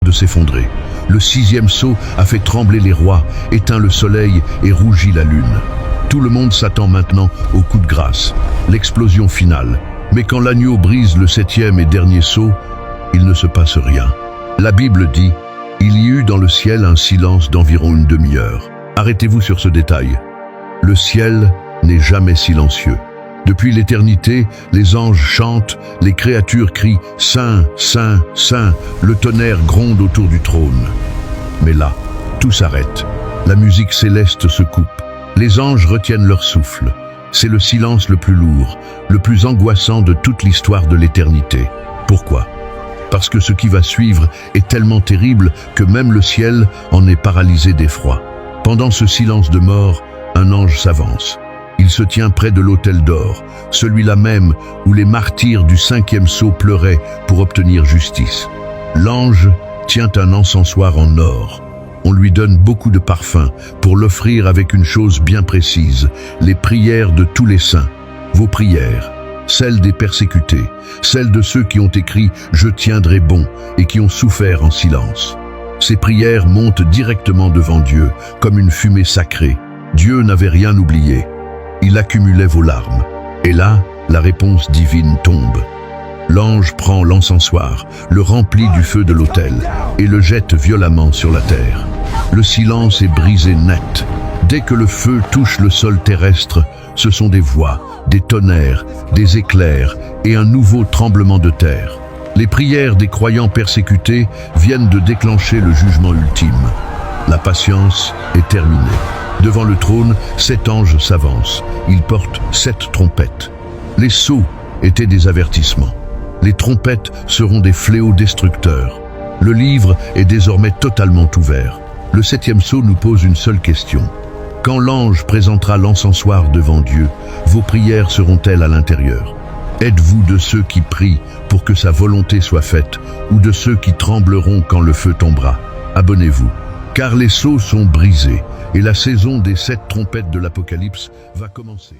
de s'effondrer. Le sixième sceau a fait trembler les rois, éteint le soleil et rougi la lune. Tout le monde s'attend maintenant au coup de grâce, l'explosion finale. Mais quand l'agneau brise le septième et dernier sceau, il ne se passe rien. La Bible dit « Il y eut dans le ciel un silence d'environ une demi-heure ». Arrêtez-vous sur ce détail. Le ciel n'est jamais silencieux. Depuis l'éternité, les anges chantent, les créatures crient « Saint, Saint, Saint », le tonnerre gronde autour du trône. Mais là, tout s'arrête. La musique céleste se coupe. Les anges retiennent leur souffle. C'est le silence le plus lourd, le plus angoissant de toute l'histoire de l'éternité. Pourquoi ? Parce que ce qui va suivre est tellement terrible que même le ciel en est paralysé d'effroi. Pendant ce silence de mort, un ange s'avance. Il se tient près de l'autel d'or, celui-là même où les martyrs du cinquième sceau pleuraient pour obtenir justice. L'ange tient un encensoir en or. On lui donne beaucoup de parfum pour l'offrir avec une chose bien précise, les prières de tous les saints. Vos prières, celles des persécutés, celles de ceux qui ont écrit « Je tiendrai bon » et qui ont souffert en silence. Ces prières montent directement devant Dieu, comme une fumée sacrée. Dieu n'avait rien oublié. Il accumulait vos larmes. Et là, la réponse divine tombe. L'ange prend l'encensoir, le remplit du feu de l'autel et le jette violemment sur la terre. Le silence est brisé net. Dès que le feu touche le sol terrestre, ce sont des voix, des tonnerres, des éclairs et un nouveau tremblement de terre. Les prières des croyants persécutés viennent de déclencher le jugement ultime. La patience est terminée. Devant le trône, 7 anges s'avancent. Ils portent 7 trompettes. Les sceaux étaient des avertissements. Les trompettes seront des fléaux destructeurs. Le livre est désormais totalement ouvert. Le 7e sceau nous pose une seule question. Quand l'ange présentera l'encensoir devant Dieu, vos prières seront-elles à l'intérieur ? Êtes-vous de ceux qui prient pour que sa volonté soit faite ou de ceux qui trembleront quand le feu tombera ? Abonnez-vous, car les sceaux sont brisés et la saison des 7 trompettes de l'Apocalypse va commencer.